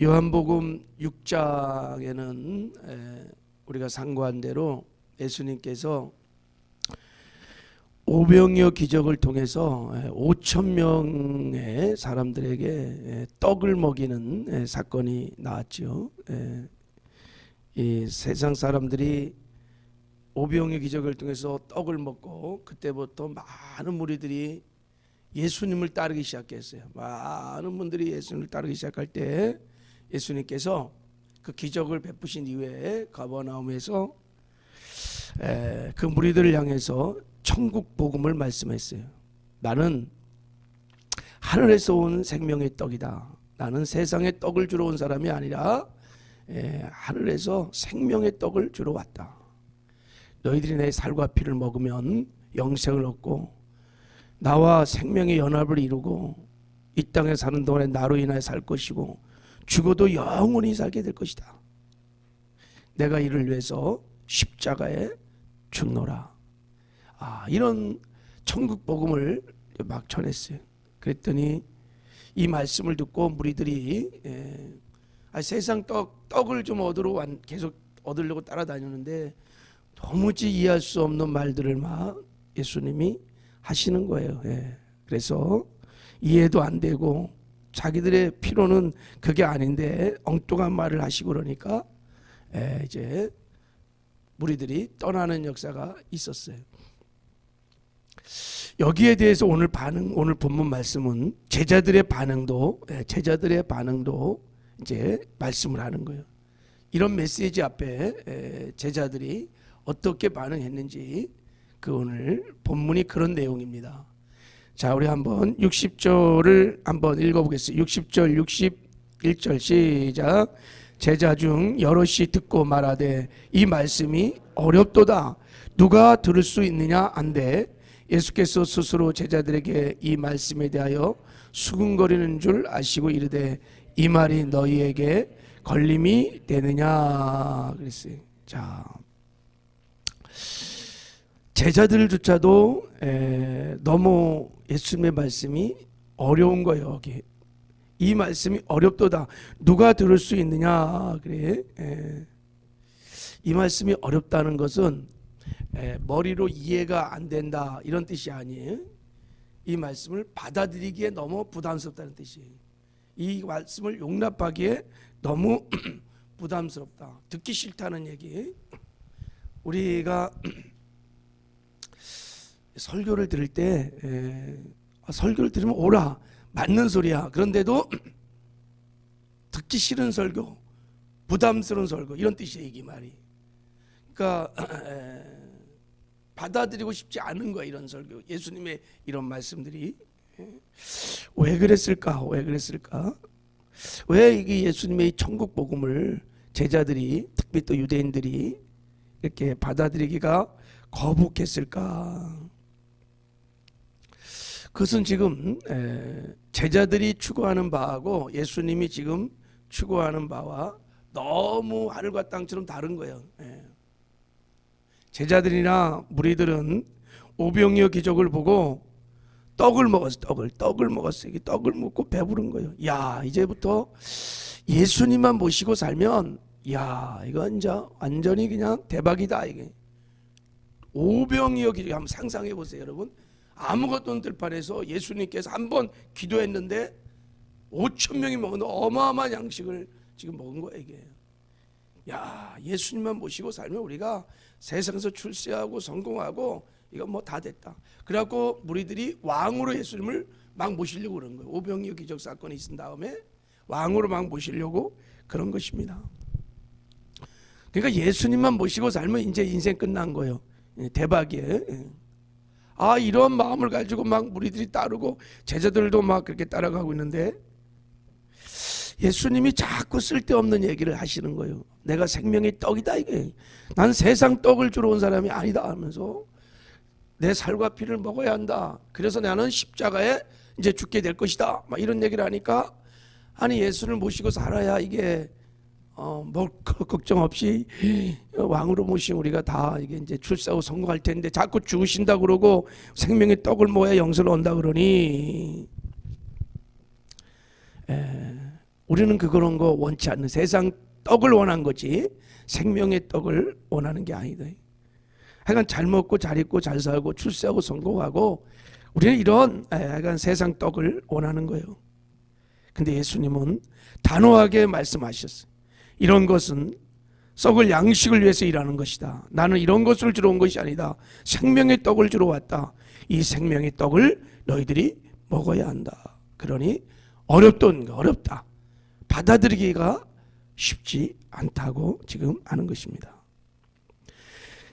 요한복음 6장에는 우리가 상고한 대로 예수님께서 오병이어 기적을 통해서 5천 명의 사람들에게 떡을 먹이는 사건이 나왔죠. 이 세상 사람들이 오병이어 기적을 통해서 떡을 먹고 그때부터 많은 무리들이 예수님을 따르기 시작했어요. 많은 분들이 예수님을 따르기 시작할 때 예수님께서 그 기적을 베푸신 이후에 가버나움에서 그 무리들을 향해서 천국 복음을 말씀했어요. 나는 하늘에서 온 생명의 떡이다. 나는 세상의 떡을 주러 온 사람이 아니라 하늘에서 생명의 떡을 주러 왔다. 너희들이 내 살과 피를 먹으면 영생을 얻고 나와 생명의 연합을 이루고 이 땅에 사는 동안에 나로 인하여 살 것이고 죽어도 영원히 살게 될 것이다. 내가 이를 위해서 십자가에 죽노라. 이런 천국 복음을 막 전했어요. 그랬더니 이 말씀을 듣고 무리들이 세상 떡을 좀 계속 얻으려고 따라다녔는데 도무지 이해할 수 없는 말들을 막 예수님이 하시는 거예요. 그래서 이해도 안 되고 자기들의 필요는 그게 아닌데 엉뚱한 말을 하시고 그러니까 이제 무리들이 떠나는 역사가 있었어요. 여기에 대해서 오늘 본문 말씀은 제자들의 반응도 이제 말씀을 하는 거예요. 이런 메시지 앞에 제자들이 어떻게 반응했는지 오늘 본문이 그런 내용입니다. 자, 우리 한번 60절을 한번 읽어보겠습니다. 60절 61절 시작. 제자 중 여럿이 듣고 말하되 이 말씀이 어렵도다. 누가 들을 수 있느냐 안되 예수께서 스스로 제자들에게 이 말씀에 대하여 수군거리는 줄 아시고 이르되 이 말이 너희에게 걸림이 되느냐 그랬어요. 자, 제자들조차도 너무 예수님의 말씀이 어려운 거예요. 여기 이 말씀이 어렵도다. 누가 들을 수 있느냐 그래. 이 말씀이 어렵다는 것은 머리로 이해가 안 된다 이런 뜻이 아니에요. 이 말씀을 받아들이기에 너무 부담스럽다는 뜻이에요. 이 말씀을 용납하기에 너무 부담스럽다. 듣기 싫다는 얘기. 우리가 설교를 들을 때 설교를 들으면 오라 맞는 소리야. 그런데도 듣기 싫은 설교, 부담스러운 설교 이런 뜻이에요. 이 말이. 그러니까 받아들이고 싶지 않은 거야. 이런 설교, 예수님의 이런 말씀들이. 왜 그랬을까? 왜 이게 예수님의 천국 복음을 제자들이, 특히 또 유대인들이 이렇게 받아들이기가 거북했을까? 그것은 지금 제자들이 추구하는 바하고 예수님이 지금 추구하는 바와 너무 하늘과 땅처럼 다른 거예요. 제자들이나 무리들은 오병이어 기적을 보고 떡을 먹었어요. 떡을 먹고 배부른 거예요. 야, 이제부터 예수님만 모시고 살면 이거 진짜 완전히 그냥 대박이다. 이게 오병이어 기적 한번 상상해 보세요, 여러분. 아무것도 없는 들판에서 예수님께서 한번 기도했는데 5천 명이 먹는 어마어마한 양식을 지금 먹은 거예요. 이게. 야, 예수님만 모시고 살면 우리가 세상에서 출세하고 성공하고 이건 뭐 다 됐다. 그래갖고 무리들이 왕으로 예수님을 막 모시려고 그런 거예요. 오병이어 기적 사건이 있은 다음에 왕으로 막 모시려고 그런 것입니다. 그러니까 예수님만 모시고 살면 이제 인생 끝난 거예요. 대박이에요. 이런 마음을 가지고 막 무리들이 따르고 제자들도 막 그렇게 따라가고 있는데 예수님이 자꾸 쓸데없는 얘기를 하시는 거예요. 내가 생명의 떡이다 이게. 난 세상 떡을 주러 온 사람이 아니다 하면서 내 살과 피를 먹어야 한다. 그래서 나는 십자가에 이제 죽게 될 것이다. 막 이런 얘기를 하니까 예수를 모시고 살아야 이게 뭐 걱정 없이 왕으로 모신 우리가 다 이게 이제 출세하고 성공할 텐데 자꾸 죽으신다 그러고 생명의 떡을 먹어야 영생을 얻는다 그러니 우리는 그런 거 원치 않는, 세상 떡을 원한 거지 생명의 떡을 원하는 게 아니다. 하여간 잘 먹고 잘 입고 잘 살고 출세하고 성공하고 우리는 이런 하여간 세상 떡을 원하는 거예요. 근데 예수님은 단호하게 말씀하셨어요. 이런 것은 썩을 양식을 위해서 일하는 것이다. 나는 이런 것을 주러 온 것이 아니다. 생명의 떡을 주러 왔다. 이 생명의 떡을 너희들이 먹어야 한다. 그러니 어렵다. 받아들이기가 쉽지 않다고 지금 하는 것입니다.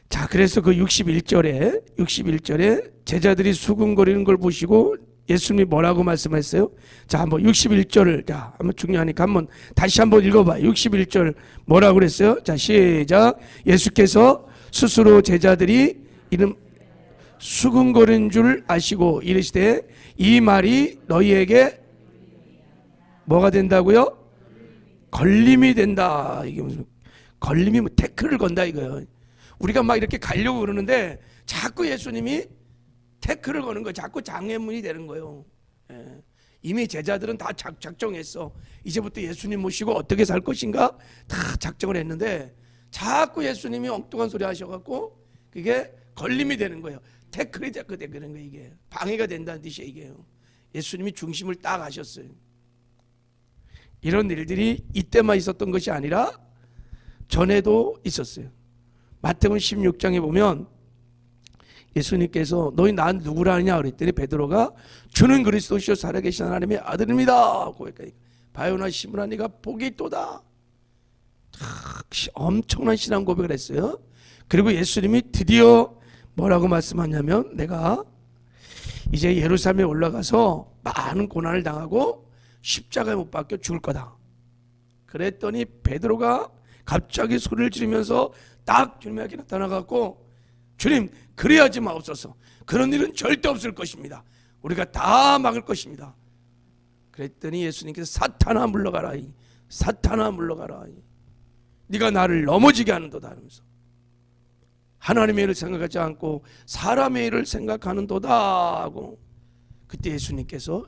자, 그래서 그 61절에 제자들이 수군거리는 걸 보시고 예수님이 뭐라고 말씀했어요? 자, 한번 61절을 한번 중요하니까 한번 다시 한번 읽어봐요. 61절 뭐라고 그랬어요? 자, 시작. 예수께서 스스로 제자들이 이름 수군거리는 줄 아시고 이르시되 이 말이 너희에게 뭐가 된다고요? 걸림이 된다. 이게 무슨 걸림이 뭐 태클을 건다 이거예요. 우리가 막 이렇게 가려고 그러는데 자꾸 예수님이 태클을 거는 거예요. 자꾸 장애물이 되는 거예요. 이미 제자들은 다 작정했어. 이제부터 예수님 모시고 어떻게 살 것인가 다 작정을 했는데 자꾸 예수님이 엉뚱한 소리 하셔갖고 그게 걸림이 되는 거예요. 태클이 자꾸 되는 거예요. 이게 방해가 된다는 뜻이에요. 이게요. 예수님이 중심을 딱 하셨어요. 이런 일들이 이때만 있었던 것이 아니라 전에도 있었어요. 마태복음 16장에 보면 예수님께서 너희 난 누구라 하느냐 그랬더니 베드로가 주는 그리스도시요 살아계신 하나님의 아들입니다. 고백하니까 바요나 시므나 네가 복이 있도다. 엄청난 신앙 고백을 했어요. 그리고 예수님이 드디어 뭐라고 말씀하냐면 내가 이제 예루살렘에 올라가서 많은 고난을 당하고 십자가에 못 박혀 죽을 거다. 그랬더니 베드로가 갑자기 소리를 지르면서 딱 주님에게 나타나갖고 주님 그래야지 마옵소서. 그런 일은 절대 없을 것입니다. 우리가 다 막을 것입니다. 그랬더니 예수님께서 사탄아 물러가라. 사탄아 물러가라. 네가 나를 넘어지게 하는도다 하면서 하나님의 일을 생각하지 않고 사람의 일을 생각하는도다 하고 그때 예수님께서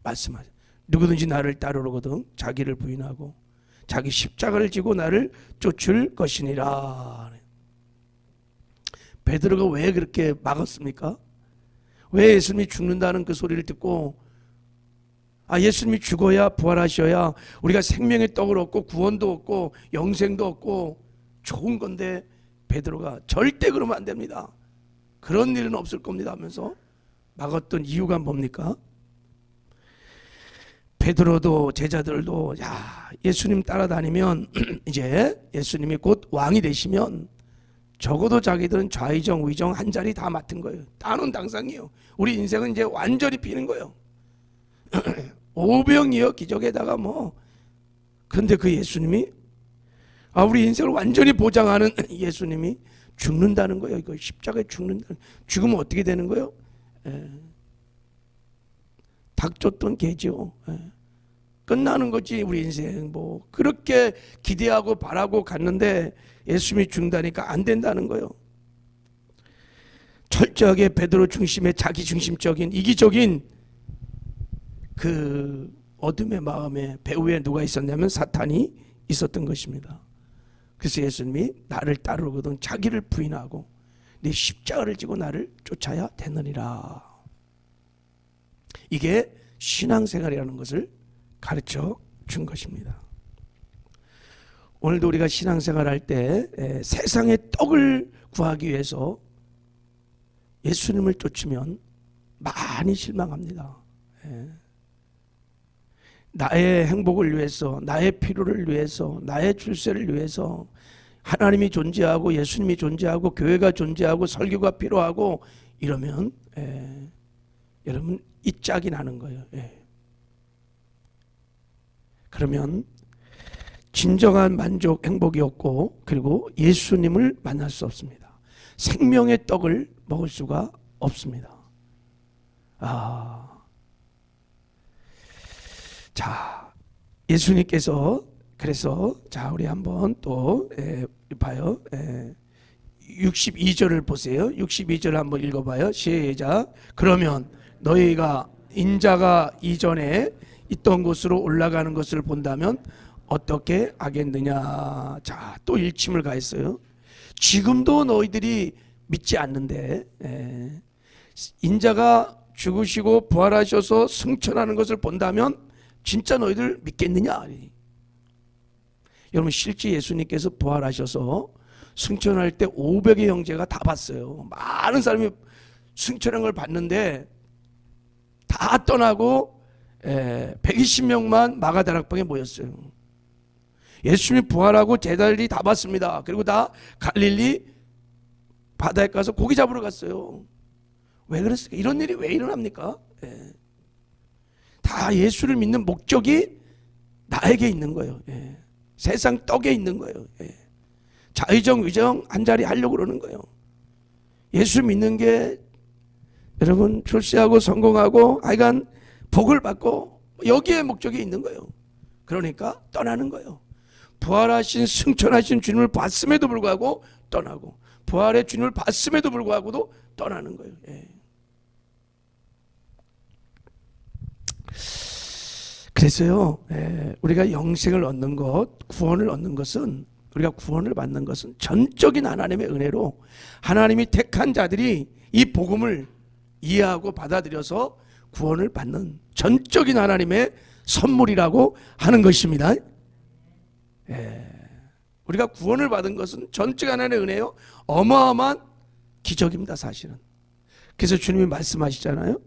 말씀하세요. 누구든지 나를 따르려거든 자기를 부인하고 자기 십자가를 지고 나를 쫓을 것이니라. 베드로가 왜 그렇게 막았습니까? 왜 예수님이 죽는다는 그 소리를 듣고 예수님이 죽어야 부활하셔야 우리가 생명의 떡을 얻고 구원도 얻고 영생도 얻고 좋은 건데 베드로가 절대 그러면 안 됩니다. 그런 일은 없을 겁니다 하면서 막았던 이유가 뭡니까? 베드로도 제자들도 예수님 따라다니면 이제 예수님이 곧 왕이 되시면 적어도 자기들은 좌의정 우의정 한 자리 다 맡은 거예요. 따놓은 당상이에요. 우리 인생은 이제 완전히 비는 거예요. 오병이어 기적에다가 근데 그 예수님이 우리 인생을 완전히 보장하는 예수님이 죽는다는 거예요. 이거 십자가에 죽으면 어떻게 되는 거예요? 닭 쫓던 개죠. 끝나는 거지 우리 인생. 그렇게 기대하고 바라고 갔는데 예수님이 죽는다니까 안 된다는 거예요. 철저하게 베드로 중심의 자기 중심적인 이기적인 그 어둠의 마음에 배후에 누가 있었냐면 사탄이 있었던 것입니다. 그래서 예수님이 나를 따르거든 자기를 부인하고 네 십자가를 지고 나를 쫓아야 되느니라. 이게 신앙생활이라는 것을 가르쳐 준 것입니다. 오늘도 우리가 신앙생활 할 때 세상의 떡을 구하기 위해서 예수님을 쫓으면 많이 실망합니다. 나의 행복을 위해서, 나의 필요를 위해서, 나의 출세를 위해서 하나님이 존재하고 예수님이 존재하고 교회가 존재하고 설교가 필요하고 이러면 여러분 이 짝이 나는 거예요. 그러면 진정한 만족, 행복이 없고 그리고 예수님을 만날 수 없습니다. 생명의 떡을 먹을 수가 없습니다. 자, 예수님께서 그래서 우리 한번 또 봐요. 62절을 보세요. 62절 한번 읽어봐요. 시작. 그러면 너희가 인자가 이전에 있던 곳으로 올라가는 것을 본다면 어떻게 하겠느냐. 자, 또 일침을 가했어요. 지금도 너희들이 믿지 않는데 인자가 죽으시고 부활하셔서 승천하는 것을 본다면 진짜 너희들 믿겠느냐. 여러분, 실제 예수님께서 부활하셔서 승천할 때 500의 형제가 다 봤어요. 많은 사람이 승천한 걸 봤는데 다 떠나고 120명만 마가다락방에 모였어요. 예수님이 부활하고 제자들이 다 봤습니다. 그리고 다 갈릴리 바다에 가서 고기 잡으러 갔어요. 왜 그랬을까? 이런 일이 왜 일어납니까? 다 예수를 믿는 목적이 나에게 있는 거예요. 세상 떡에 있는 거예요. 자의정 위정 한 자리 하려고 그러는 거예요. 예수 믿는 게 여러분 출세하고 성공하고 하여간 복을 받고 여기에 목적이 있는 거예요. 그러니까 떠나는 거예요. 부활하신 승천하신 주님을 봤음에도 불구하고 떠나고, 부활의 주님을 봤음에도 불구하고도 떠나는 거예요. 그래서요, 우리가 영생을 얻는 것, 구원을 얻는 것은, 우리가 구원을 받는 것은 전적인 하나님의 은혜로 하나님이 택한 자들이 이 복음을 이해하고 받아들여서 구원을 받는 전적인 하나님의 선물이라고 하는 것입니다. 우리가 구원을 받은 것은 전적 하나님의 은혜요, 어마어마한 기적입니다, 사실은. 그래서 주님이 말씀하시잖아요.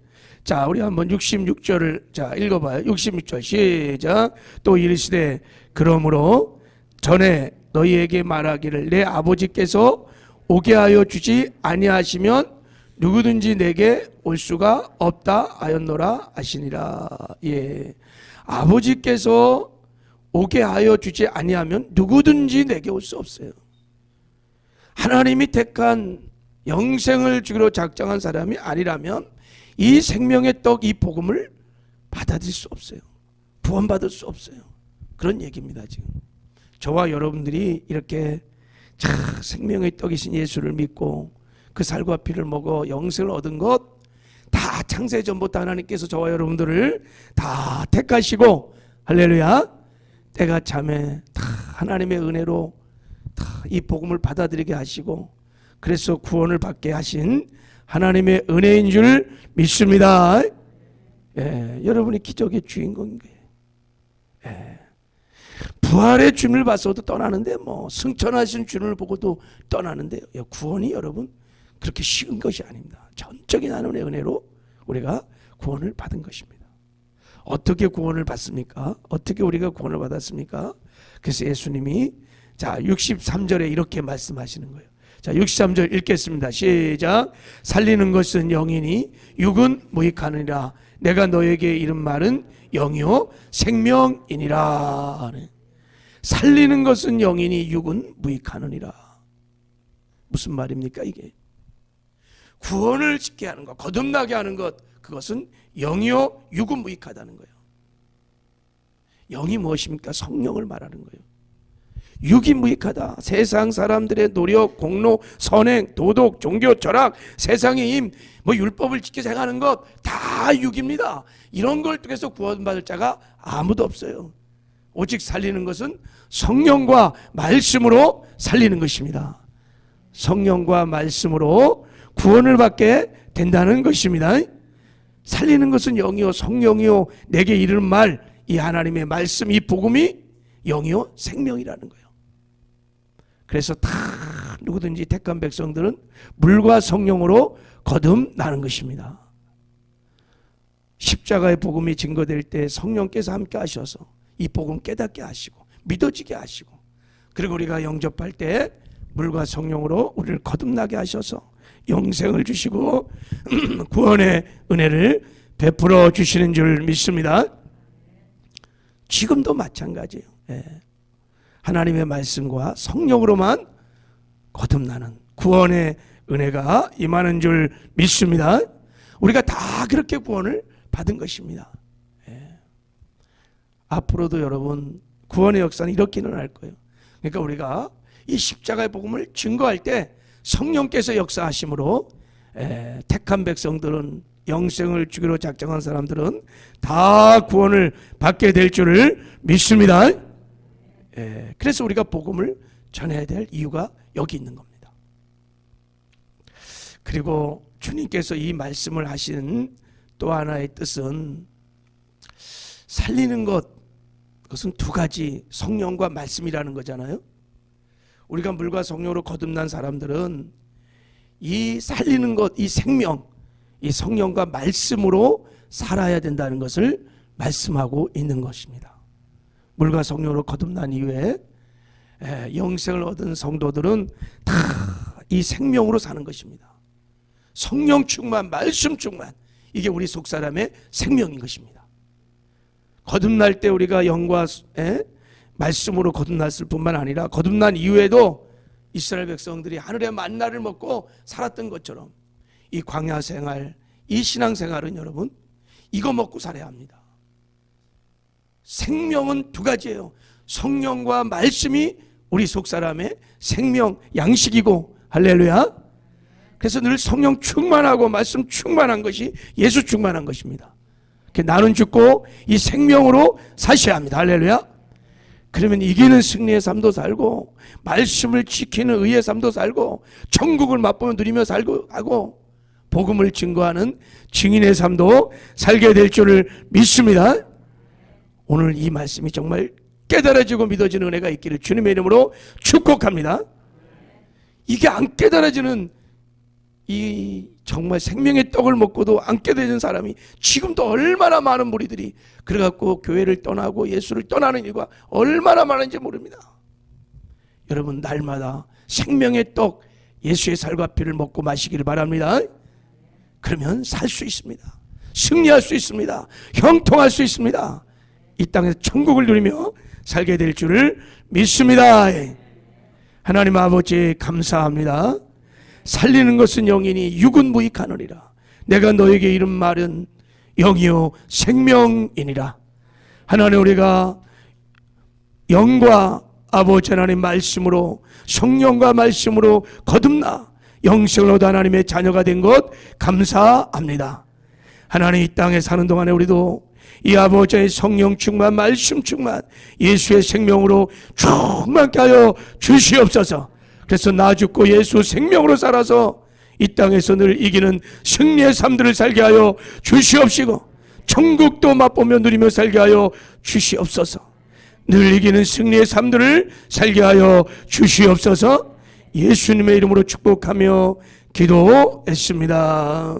자, 우리 한번 66절을 자 읽어봐요. 66절 시작. 또 이르시되 그러므로 전에 너희에게 말하기를 내 아버지께서 오게 하여 주지 아니하시면 누구든지 내게 올 수가 없다 하였노라 하시니라. 아버지께서 오게 하여 주지 아니하면 누구든지 내게 올 수 없어요. 하나님이 택한 영생을 주기로 작정한 사람이 아니라면 이 생명의 떡, 이 복음을 받아들일 수 없어요. 구원받을 수 없어요. 그런 얘기입니다. 지금 저와 여러분들이 이렇게 생명의 떡이신 예수를 믿고 그 살과 피를 먹어 영생을 얻은 것, 다 창세 전부터 하나님께서 저와 여러분들을 다 택하시고, 할렐루야, 때가 참에 다 하나님의 은혜로 다 이 복음을 받아들이게 하시고, 그래서 구원을 받게 하신 하나님의 은혜인 줄 믿습니다. 여러분이 기적의 주인공인 거예요. 부활의 주님을 봐서도 떠나는데, 승천하신 주님을 보고도 떠나는데요. 구원이 여러분 그렇게 쉬운 것이 아닙니다. 전적인 하나님의 은혜로 우리가 구원을 받은 것입니다. 어떻게 구원을 받습니까? 어떻게 우리가 구원을 받았습니까? 그래서 예수님이 자 63절에 이렇게 말씀하시는 거예요. 자 63절 읽겠습니다. 시작. 살리는 것은 영이니 육은 무익하느니라. 내가 너에게 이른 말은 영이요 생명이니라. 살리는 것은 영이니 육은 무익하느니라. 무슨 말입니까 이게? 구원을 짓게 하는 것, 거듭나게 하는 것, 그것은 영이요 육은 무익하다는 거예요. 영이 무엇입니까? 성령을 말하는 거예요. 육이 무익하다. 세상 사람들의 노력, 공로, 선행, 도덕, 종교, 철학, 세상의 힘, 율법을 지켜서 행하는 것 다 육입니다. 이런 걸 통해서 구원받을 자가 아무도 없어요. 오직 살리는 것은 성령과 말씀으로 살리는 것입니다. 성령과 말씀으로 구원을 받게 된다는 것입니다. 살리는 것은 영이요 성령이요 내게 이르는 말, 이 하나님의 말씀, 이 복음이 영이요 생명이라는 거예요. 그래서 다 누구든지 택한 백성들은 물과 성령으로 거듭나는 것입니다. 십자가의 복음이 증거될 때 성령께서 함께 하셔서 이 복음 깨닫게 하시고 믿어지게 하시고, 그리고 우리가 영접할 때 물과 성령으로 우리를 거듭나게 하셔서 영생을 주시고 구원의 은혜를 베풀어 주시는 줄 믿습니다. 지금도 마찬가지예요. 하나님의 말씀과 성령으로만 거듭나는 구원의 은혜가 임하는 줄 믿습니다. 우리가 다 그렇게 구원을 받은 것입니다. 앞으로도 여러분 구원의 역사는 이렇게 일어날 거예요. 그러니까 우리가 이 십자가의 복음을 증거할 때 성령께서 역사하심으로 택한 백성들은 영생을 주기로 작정한 사람들은 다 구원을 받게 될 줄을 믿습니다. 그래서 우리가 복음을 전해야 될 이유가 여기 있는 겁니다. 그리고 주님께서 이 말씀을 하신 또 하나의 뜻은 살리는 것, 그것은 두 가지, 성령과 말씀이라는 거잖아요. 우리가 물과 성령으로 거듭난 사람들은 이 살리는 것, 이 생명, 이 성령과 말씀으로 살아야 된다는 것을 말씀하고 있는 것입니다. 물과 성령으로 거듭난 이후에 영생을 얻은 성도들은 다 이 생명으로 사는 것입니다. 성령 충만, 말씀 충만, 이게 우리 속사람의 생명인 것입니다. 거듭날 때 우리가 영과 말씀으로 거듭났을 뿐만 아니라 거듭난 이후에도 이스라엘 백성들이 하늘의 만나를 먹고 살았던 것처럼 이 광야 생활, 이 신앙 생활은 여러분 이거 먹고 살아야 합니다. 생명은 두 가지예요. 성령과 말씀이 우리 속사람의 생명 양식이고, 할렐루야. 그래서 늘 성령 충만하고 말씀 충만한 것이 예수 충만한 것입니다. 나는 죽고 이 생명으로 사셔야 합니다. 할렐루야. 그러면 이기는 승리의 삶도 살고, 말씀을 지키는 의의 삶도 살고, 천국을 맛보며 누리며 살고 하고, 복음을 증거하는 증인의 삶도 살게 될 줄을 믿습니다. 오늘 이 말씀이 정말 깨달아지고 믿어지는 은혜가 있기를 주님의 이름으로 축복합니다. 이게 안 깨달아지는, 이 정말 생명의 떡을 먹고도 안 깨달아지는 사람이 지금도 얼마나 많은 무리들이 그래갖고 교회를 떠나고 예수를 떠나는 일과 얼마나 많은지 모릅니다. 여러분, 날마다 생명의 떡, 예수의 살과 피를 먹고 마시기를 바랍니다. 그러면 살 수 있습니다. 승리할 수 있습니다. 형통할 수 있습니다. 이 땅에서 천국을 누리며 살게 될 줄을 믿습니다. 하나님 아버지 감사합니다. 살리는 것은 영이니 육은 무익하느니라. 내가 너에게 이른 말은 영이요 생명이니라. 하나님, 우리가 영과 아버지 하나님 말씀으로, 성령과 말씀으로 거듭나 영생을 얻어 하나님의 자녀가 된 것 감사합니다. 하나님, 이 땅에 사는 동안에 우리도 이 아버지의 성령 충만, 말씀 충만, 예수의 생명으로 충만케 하여 주시옵소서. 그래서 나 죽고 예수 생명으로 살아서 이 땅에서 늘 이기는 승리의 삶들을 살게 하여 주시옵시고, 천국도 맛보며 누리며 살게 하여 주시옵소서. 늘 이기는 승리의 삶들을 살게 하여 주시옵소서. 예수님의 이름으로 축복하며 기도했습니다.